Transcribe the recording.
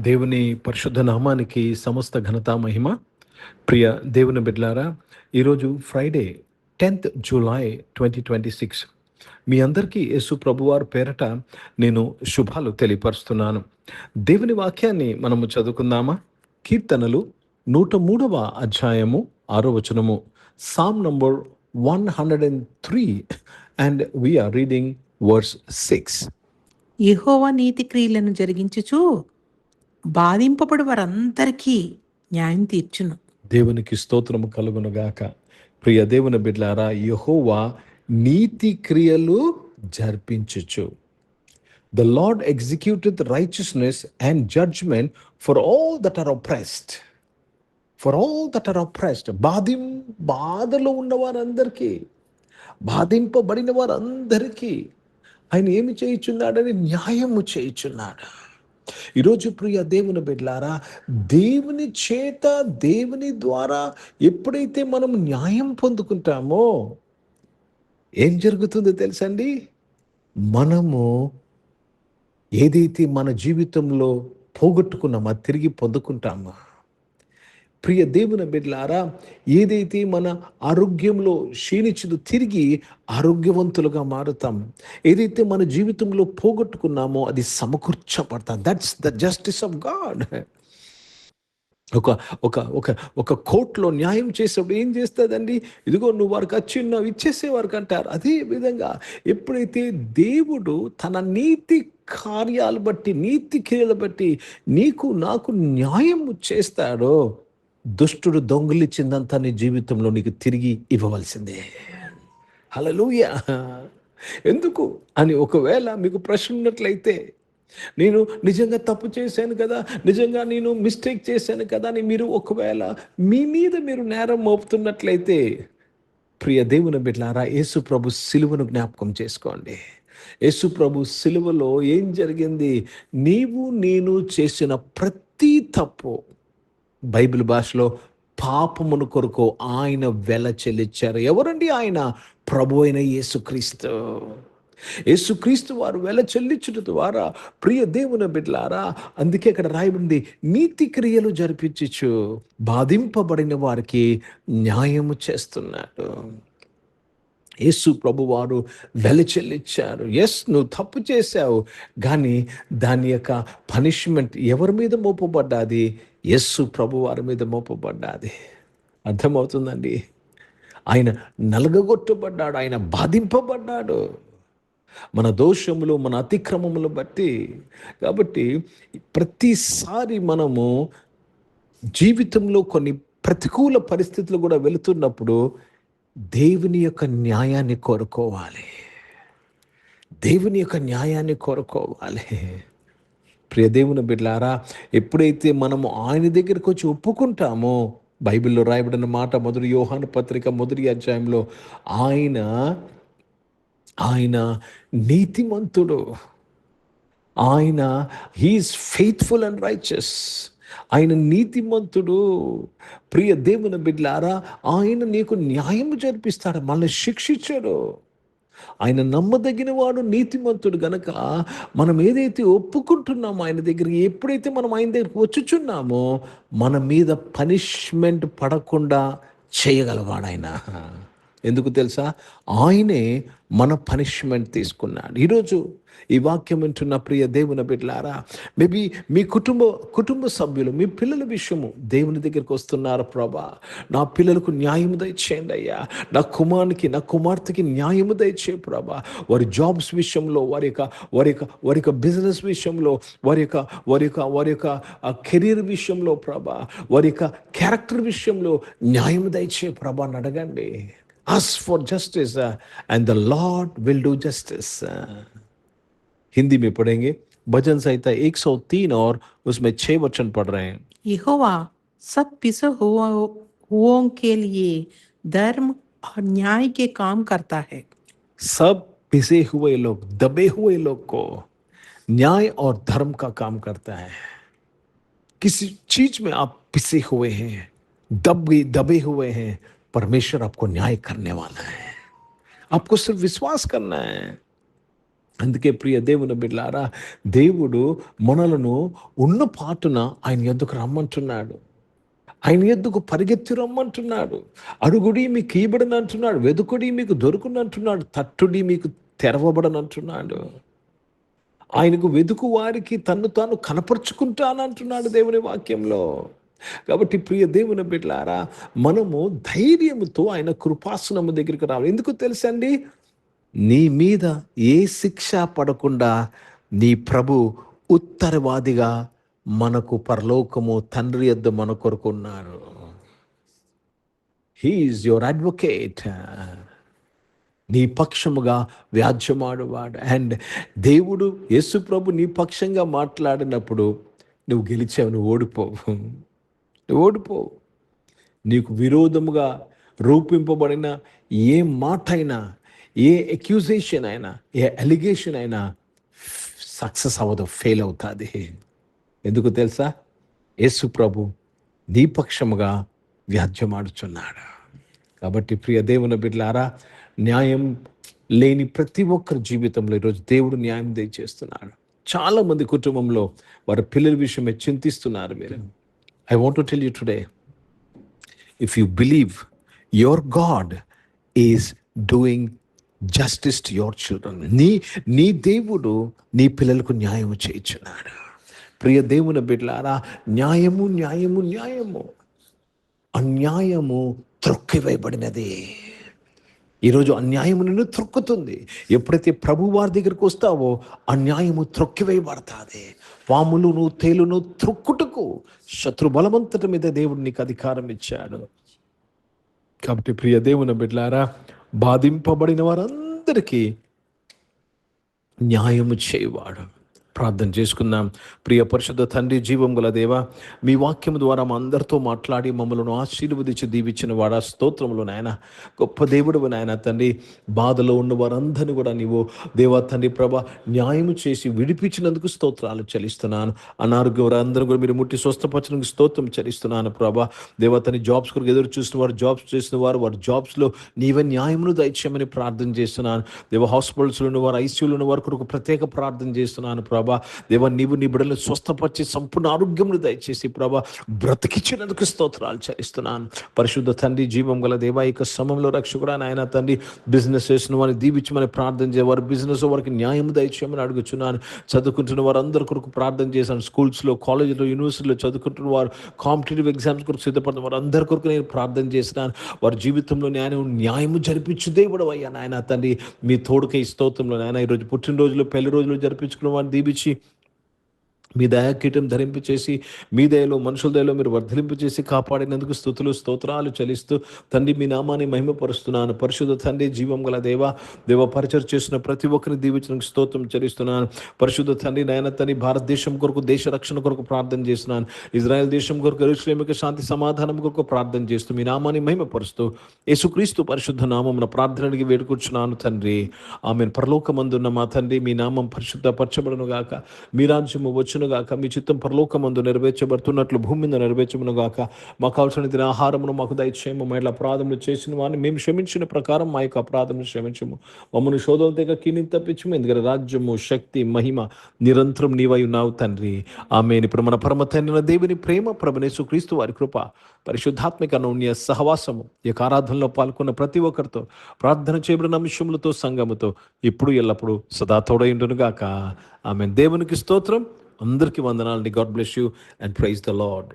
దేవుని పరిశుద్ధ నామానికి సమస్త ఘనత మహిమ. ప్రియ దేవుని బిడ్డలారా, ఈరోజు ఫ్రైడే 10th జూలై 2026. మీ అందరికీ యేసు ప్రభువారి పేరట నేను శుభాలు తెలియపరుస్తున్నాను. దేవుని వాక్యాన్ని మనము చదువుకుందామా? కీర్తనలు 103వ అధ్యాయము 6వ వచనము, psalm number 103, and we are reading verse 6. యెహోవా నీతి క్రియలను జరిగించుచు బాధింపబడు వారందరికీ న్యాయం తీర్చును. దేవునికి స్తోత్రము కలుగునుగాక. ప్రియ దేవుని బిడ్డలారా, యెహోవా నీతి క్రియలు జరిపించుచు. The Lord executeth righteousness and judgment for all that are oppressed. For all that are oppressed. బాధలో ఉన్న వారందరికీ, బాధింపబడిన వారందరికీ ఆయన ఏమి చేయుచున్నాడని న్యాయము చేయుచున్నాడు. ఈరోజు ప్రియ దేవుని బిడ్డలారా, దేవుని చేత, దేవుని ద్వారా ఎప్పుడైతే మనం న్యాయం పొందుకుంటామో ఏం జరుగుతుందో తెలుసండి? మనము ఏదైతే మన జీవితంలో పోగొట్టుకున్నామో తిరిగి పొందుకుంటామో. ప్రియ దేవుని బిడ్డలారా, ఏదైతే మన ఆరోగ్యంలో క్షీణించదు తిరిగి ఆరోగ్యవంతులుగా మారుతాం. ఏదైతే మన జీవితంలో పోగొట్టుకున్నామో అది సమకూర్చబడతాం. That's the justice of God. ఒక ఒక ఒక ఒక కోర్టులో న్యాయం చేసేప్పుడు ఏం చేస్తుందండి? ఇదిగో నువ్వు వారికి వచ్చిన్నావు ఇచ్చేసేవారికి అంటారు. అదే విధంగా ఎప్పుడైతే దేవుడు తన నీతి కార్యాలు బట్టి, నీతి క్రియలు బట్టి నీకు నాకు న్యాయం చేస్తాడో, దుష్టుడు దొంగిలించిందంతా నీ జీవితంలో నీకు తిరిగి ఇవ్వవలసిందే. హల్లెలూయా. ఎందుకు అని ఒకవేళ మీకు ప్రశ్న ఉన్నట్లయితే, నేను నిజంగా తప్పు చేశాను కదా, నిజంగా నేను మిస్టేక్ చేశాను కదా అని మీరు ఒకవేళ మీ మీద మీరు నేరం మోపుతున్నట్లయితే, ప్రియ దేవుని బిడ్డలారా, యేసు ప్రభు సిలువను జ్ఞాపకం చేసుకోండి. యేసు ప్రభు సిలువలో ఏం జరిగింది? నీవు నేను చేసిన ప్రతి తప్పు, బైబిల్ భాషలో పాపమును కొరకు ఆయన వెల చెల్లించారు. ఎవరండి ఆయన? ప్రభు అయిన యేసుక్రీస్తు. యేసుక్రీస్తు వారు వెల చెల్లించుట ద్వారా ప్రియ దేవుని బిడ్డలారా, అందుకే ఇక్కడ రాయబడింది, నీతి క్రియలు జరిపించుచు బాధింపబడిన వారికి న్యాయము చేస్తున్నాడు. యేసు ప్రభు వారు వెల చెల్లించారు. ఎస్, నువ్వు తప్పు చేశావు, కానీ దాని యొక్క పనిష్మెంట్ ఎవరి మీద మోపబడ్డాది? యేసు ప్రభు వారి మీద మోపబడ్డాది. అర్థమవుతుందండి? ఆయన నలగగొట్టబడ్డాడు, ఆయన బాధింపబడ్డాడు మన దోషములు, మన అతిక్రమములు బట్టి. కాబట్టి ప్రతిసారి మనము జీవితంలో కొన్ని ప్రతికూల పరిస్థితులు కూడా వెళుతున్నప్పుడు దేవుని యొక్క న్యాయాన్ని కోరుకోవాలి. దేవుని యొక్క న్యాయాన్ని కోరుకోవాలి. ప్రియ దేవుని బిడ్డలారా, ఎప్పుడైతే మనము ఆయన దగ్గరికి వచ్చి ఒప్పుకుంటామో, బైబిల్లో రాయబడిన మాట మొదటి యోహాను పత్రిక 1వ అధ్యాయంలో, ఆయన నీతిమంతుడు, ఆయన హీఈస్ ఫెయిత్ఫుల్ అండ్ రైచస్, ఆయన నీతిమంతుడు. ప్రియ దేవుని బిడ్డలారా, ఆయన నీకు న్యాయం జరిపిస్తాడు, మళ్ళీ శిక్షించాడు. ఆయన నమ్మదగిన వాడు, నీతిమంతుడు గనక మనం ఏదైతే ఒప్పుకుంటున్నామో ఆయన దగ్గరికి, ఎప్పుడైతే మనం ఆయన దగ్గరికి వచ్చుచున్నామో మన మీద పనిష్మెంట్ పడకుండా చేయగలవాడు ఆయన. ఎందుకు తెలుసా? ఆయనే మన పనిష్మెంట్ తీసుకున్నాడు. ఈరోజు ఈ వాక్యం వింటున్న ప్రియ దేవుని బిడ్డలారా, మేబీ మీ కుటుంబ సభ్యులు, మీ పిల్లల విషయము దేవుని దగ్గరికి వస్తున్నారు. ప్రభా, నా పిల్లలకు న్యాయము దయచేయండి అయ్యా, నా కుమారునికి, నా కుమార్తెకి న్యాయము దయచే ప్రభా. వారి జాబ్స్ విషయంలో, వారి యొక్క బిజినెస్ విషయంలో, వారి యొక్క కెరీర్ విషయంలో ప్రభా, వారి యొక్క క్యారెక్టర్ విషయంలో న్యాయము దయచే ప్రభా అని అడగండి. Ask for justice and the Lord will do justice. Hindi में पढ़ेंगे भजन संहिता 103 और उसमें 6 वचन पढ़ रहे हैं. यहोवा सब पिसे हुओं के लिए धर्म और न्याय के काम करता है. सब पिसे हुए लोग, दबे हुए लोग को न्याय और धर्म का काम करता है. किसी चीज में आप पिसे हुए हैं, दबे हुए हैं, परमेश्वर आपको न्याय करने वाला है. आपको सिर्फ विश्वास करना है. అందుకే ప్రియ దేవుని బిడ్డలారా, దేవుడు మనలను ఉన్న పాటున ఆయన యొద్దకు రమ్మంటున్నాడు. ఆయన యొద్దకు పరిగెత్తి రమ్మంటున్నాడు. అడుగుడి మీకు ఇయ్యబడను అంటున్నాడు. వెదుకుడి మీకు దొరుకును అంటున్నాడు. తట్టుడి మీకు తెరవబడనంటున్నాడు. ఆయనకు వెదుకు వారికి తన్ను తాను కనపరుచుకుంటానంటున్నాడు దేవుని వాక్యంలో. కాబట్టి ప్రియ దేవుని బిడ్డలారా, మనము ధైర్యముతో ఆయన కృపాసనము దగ్గరికి రావాలి. ఎందుకు తెలుసండి? నీ మీద ఏ శిక్ష పడకుండా నీ ప్రభు ఉత్తరవాదిగా మనకు పరలోకము తండ్రి యొద్ద మన కొరకు ఉన్నారు. He is your advocate. నీ పక్షముగా వ్యాజ్యమాడువాడు. అండ్ దేవుడు యేసు ప్రభు నీ పక్షంగా మాట్లాడినప్పుడు నువ్వు గెలిచావు, నువ్వు ఓడిపోవు. నీకు విరోధముగా రూపింపబడిన ఏ మాట అయినా, ఏ అక్యూజేషన్ అయినా, ఏ అలిగేషన్ అయినా సక్సెస్ అవ్వదు, ఫెయిల్ అవుతుంది. ఎందుకు తెలుసా? యేసు ప్రభు నీ పక్షముగా వ్యాజ్యమాడుచున్నాడు. కాబట్టి ప్రియ దేవుని బిడ్డలారా, న్యాయం లేని ప్రతి ఒక్కరి జీవితంలో ఈరోజు దేవుడు న్యాయం దయచేస్తున్నాడు. చాలామంది కుటుంబంలో వారి పిల్లల విషయమే చింతిస్తున్నారు. మీరు, I want to tell you today, if you believe your God is doing justice to your children, నీ దేవుడు నీ పిల్లలకు న్యాయం చేయించున్నాడు. ప్రియ దేవుని బిడ్డలారా, న్యాయము న్యాయము న్యాయము, అన్యాయము త్రొక్కివేయబడినది. ఈరోజు అన్యాయము నిన్ను త్రొక్కుతుంది. ఎప్పుడైతే ప్రభు వారి దగ్గరికి వస్తావో అన్యాయము త్రొక్కివేయబడుతుంది. పాములును తేలును త్రొక్కుటకు శత్రు బలమంతటి మీద దేవుడు నీకు అధికారం ఇచ్చాడు. కాబట్టి ప్రియ దేవుని బిడ్డలారా, బాధింపబడిన వారందరికీ న్యాయము చేయవాడు. ప్రార్థన చేసుకుందాం. ప్రియ పరిశుద్ధ తండ్రి, జీవం గల దేవా, మీ వాక్యం ద్వారా మా అందరితో మాట్లాడి మమ్మల్ని ఆశీర్వదించి దీవించిన వాడా, స్తోత్రములు నాయన. గొప్ప దేవుడు నాయన తండ్రి. బాధలో ఉన్న వారందరినీ కూడా నీవు దేవా తండ్రి ప్రభ న్యాయము చేసి విడిపించినందుకు స్తోత్రాలు చెల్లిస్తున్నాను. అనారోగ్య వారందరూ కూడా మీరు ముట్టి స్వస్థపరచడానికి స్తోత్రం చెల్లిస్తున్నాను ప్రభా. దేవా తండ్రి, జాబ్స్ కొరకు ఎదురు చూసిన వారు జాబ్స్ చేసిన వారు, వారి జాబ్స్లో నీవే న్యాయమును దయచేయమని ప్రార్థన చేస్తున్నాను. దేవ హాస్పిటల్స్లో ఉన్న వారు, ఐసీయూలో ఉన్న వారి కొరకు ప్రత్యేక ప్రార్థన చేస్తున్నాను ప్రభా. దేవా, నీవు నీ బిడ్డలను స్వస్థపరిచి సంపూర్ణ ఆరోగ్యమును దయచేసి ప్రభా బ్రతికించినందుకు స్తోత్రాలు చెల్లిస్తున్నాను. పరిశుద్ధ తండ్రి, జీవం గల దేవా, ఇక సమయంలో రక్షకుడా నాయన తండ్రి, బిజినెస్ చేసిన వారిని దీవించమని ప్రార్థన చేయవారు, బిజినెస్ వారికి న్యాయం దయచేయమని అడుగుచున్నాను. చదువుకుంటున్న వారందరి కొరకు ప్రార్థన చేశాను. స్కూల్స్లో, కాలేజీలో, యూనివర్సిటీలో చదువుకుంటున్న వారు, కాంపిటేటివ్ ఎగ్జామ్స్ కొరకు సిద్ధపడిన వారు అందరి కొరకు నేను ప్రార్థన చేసినాను. వారి జీవితంలో న్యాయము జరిపించు దేవుడు అయ్యా నాయన తండ్రి. మీ తోడుకై స్తోత్రంలో నాయన, ఈరోజు పుట్టినరోజులు, పెళ్లి రోజులు జరిపించుకున్న వారిని దీవించి మీ దయాకీటం ధరింపచేసి, మీ దయలో మనుషుల దయలో మీరు వర్ధలింపచేసి కాపాడినందుకు స్తుతులు స్తోత్రాలు చెల్లిస్తూ తండ్రి మీ నామాన్ని మహిమపరుస్తున్నాను. పరిశుద్ధ తండ్రి, జీవం గల దేవ పరిచయం చేసిన ప్రతి ఒక్కరిని దీవించడానికి స్తోత్రం చెల్లిస్తున్నాను. పరిశుద్ధ తండ్రి నాయన తండ్రి, భారతదేశం కొరకు, దేశ రక్షణ కొరకు ప్రార్థన చేస్తున్నాను. ఇజ్రాయెల్ దేశం కొరకు, యెరూషలేముకు శాంతి సమాధానం కొరకు ప్రార్థన చేస్తూ మీ నామాన్ని మహిమపరుస్తూ యేసుక్రీస్తు పరిశుద్ధ నామమున ప్రార్థన అడిగి వేడుకొచ్చున్నాను తండ్రి, ఆమేన్. పరలోకమందున్న మా తండ్రి, మీ నామం పరిశుద్ధ పరచబడును గాక, మీ రాజ్యము వచ్చును గాక, మీ చిత్తం పరలోకమందు నెరవేర్చబడుతున్నట్లు భూమి మీద నెరవేర్చబడును గాక. మాకు కావాల్సిన దిన ఆహారమును మాకు దయచేయము. మా ఇట్లా అపరాధములు చేసిన వారిని మేము క్షమించిన ప్రకారం మా యొక్క అపరాధములు క్షమించము. మమ్మల్ని శోధన తెగ కీని తప్పించము. ఎందుకంటే రాజ్యము, శక్తి, మహిమ నిరంతరం నీవై ఉన్నావు తండ్రి, ఆమేన్. ఇప్పుడు మన పరమ తండ్రి దేవుని ప్రేమ, ప్రభువైన యేసుక్రీస్తు వారి కృప, పరిశుద్ధాత్మిక అన్యోన్య సహవాసము ఈ ఆరాధనలో పాల్గొన్న ప్రతి ఒక్కరితో, ప్రార్థన చేయబడిన అంశములతో, సంఘముతో ఇప్పుడు ఎల్లప్పుడు సదా తోడైండును గాక, ఆమేన్. దేవునికి స్తోత్రం. అందరికీ వందనాలండి. God bless you and praise the lord.